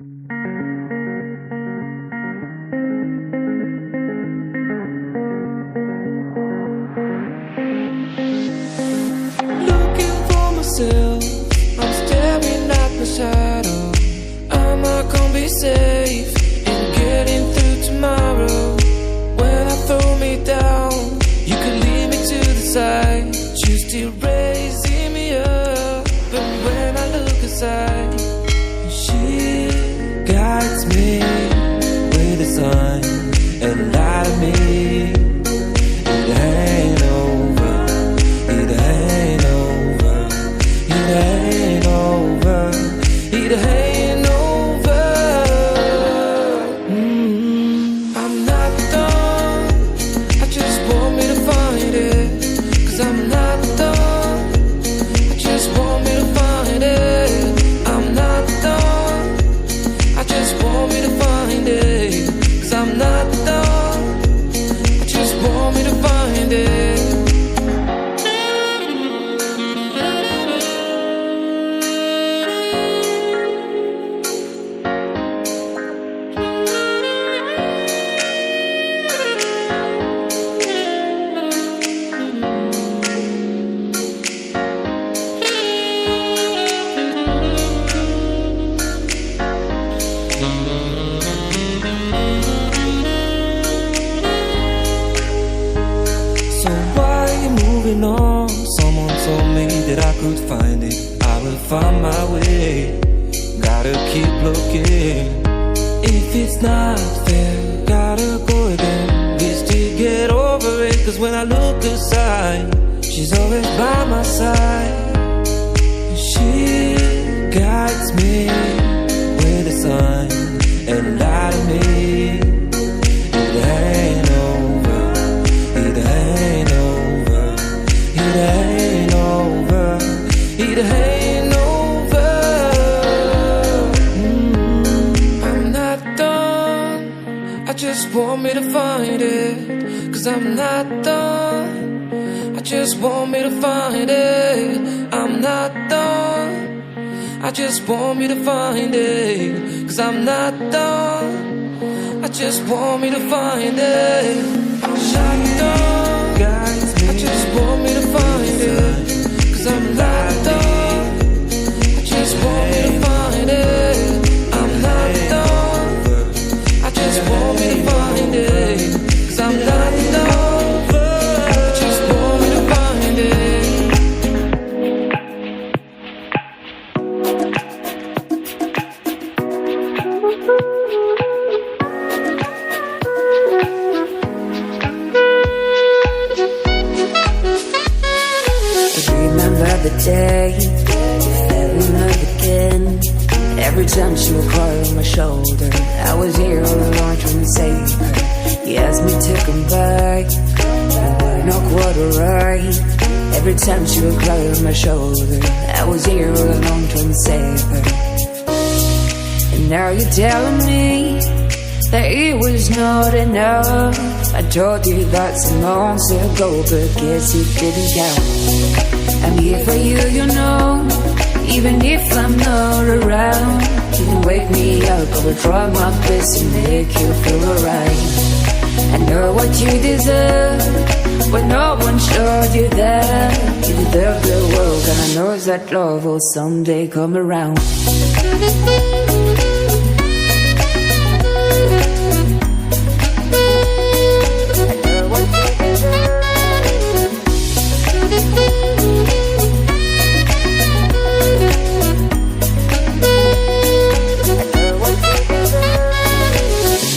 Looking for myself, I'm staring at my shadow. Am I gonna be safe in getting through tomorrow? When I throw me down, you could lead me to the side. You're still raising me up, but when I look aside, she guides me with the sun and light of me. It ain't over, it ain't over, it ain't over, it ain't over. I'm not done, I just want me to find it. Cause I'm not done, I just want me to find it. I'm not done, I just want me to find it. Cause I'm not done, I just want me to find it. So why are you moving on? Someone told me that I could find it. I will find my way. Gotta keep looking. If it's not fair, gotta go again. We still get over it. Cause when I look aside, she's always by my side. She guides me with the sun and light of me. It ain't over, it ain't over, it ain't over, it ain't over. I'm not done, I just want me to find it. Cause I'm not done, I just want me to find it. I'm not done, I just want me to find it. Cause I'm not done, I just want me to find it. I'm not done, I just want me to find it. Cause I'm not done, I just want me to find it. I'm not done, I just want me to find it. Cause I'm not done, I just want me to find it. Remember the day, every night again. Every time she would cry on my shoulder, I was here all along trying to save her. He asked me to come back, but not quite alright. Every time she would cry on my shoulder, I was here all along trying to save her. And now you're telling me that it was not enough. I told you that some months ago, but guess you didn't count. I'm here for you, you know, even if I'm not around. You can wake me up, I will try my best to make you feel alright. I know what you deserve, but no one showed you that. You deserve the world, and I know that love will someday come around.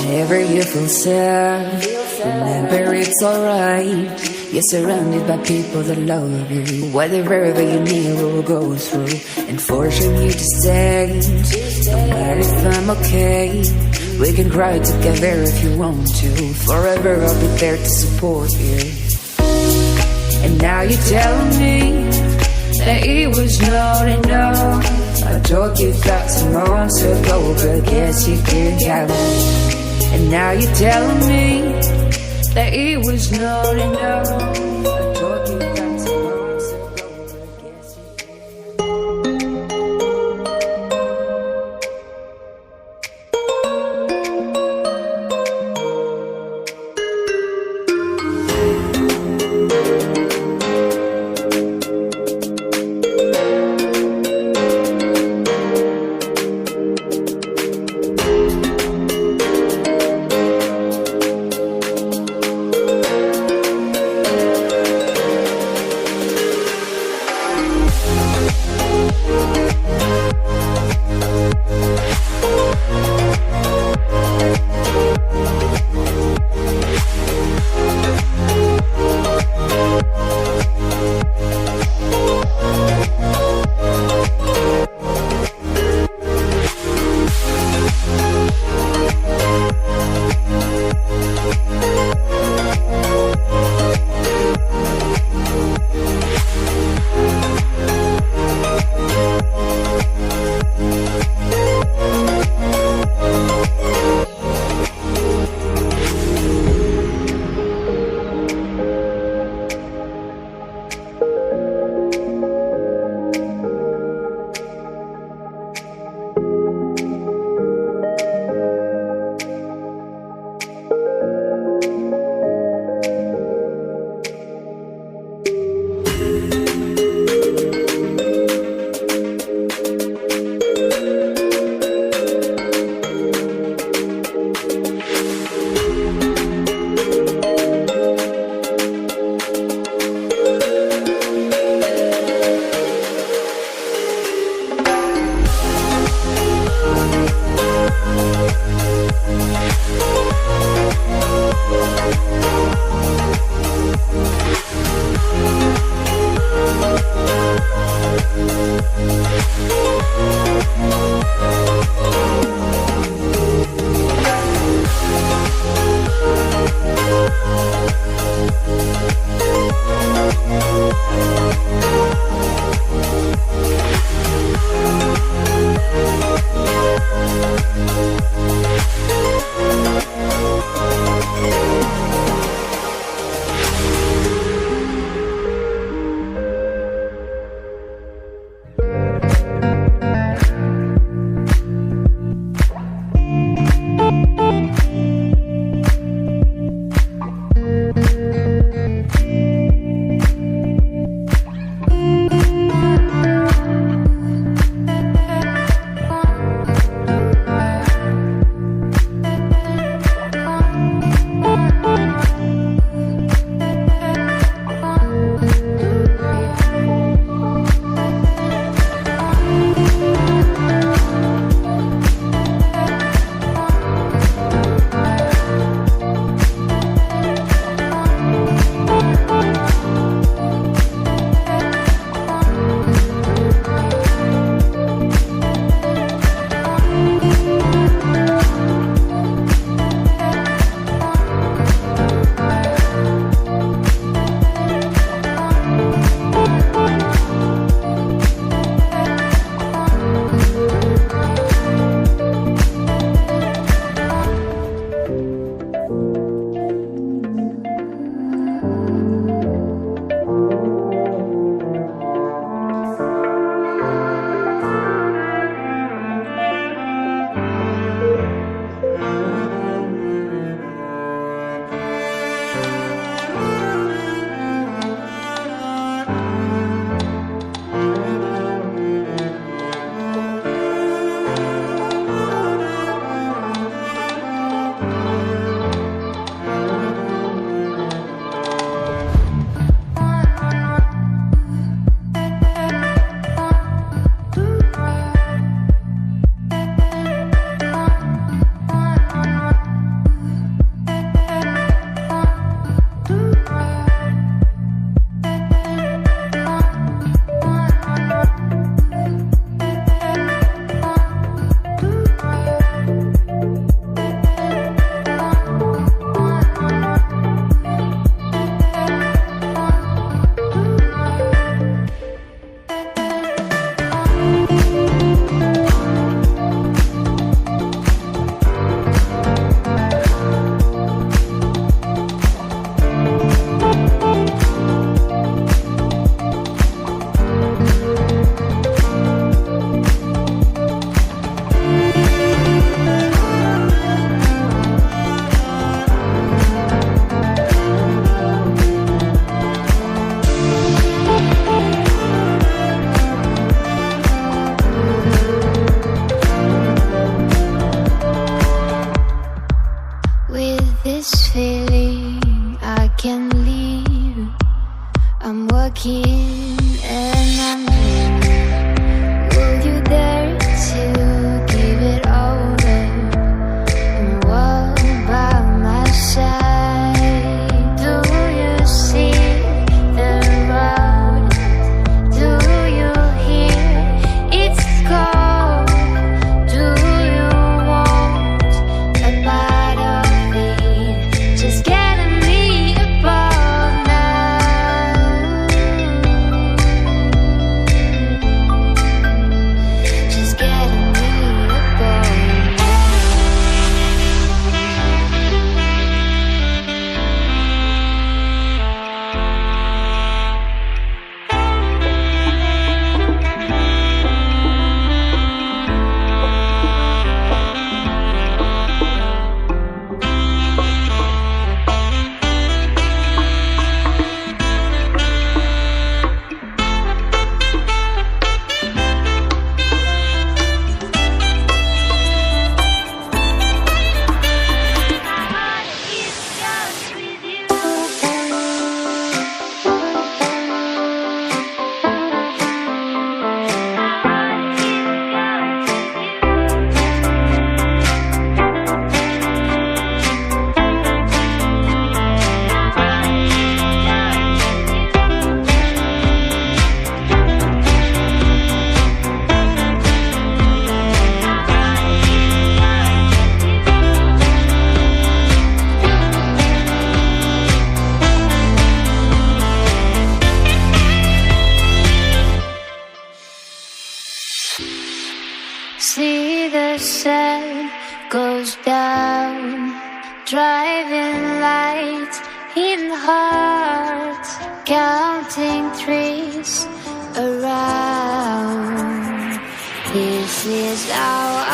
Whenever you feel sad, remember it's alright. You're surrounded by people that love you. Whatever you need will go through and forcing you to stay. No matter if I'm okay, we can cry together if you want to. Forever I'll be there to support you. And now you're telling me that it was not enough. I told you that some months ago, but guess you didn't count. And now you're telling me that it was not enough. I told you that some months ago, but guess you didn't. driving lights in hearts, counting trees around. This is how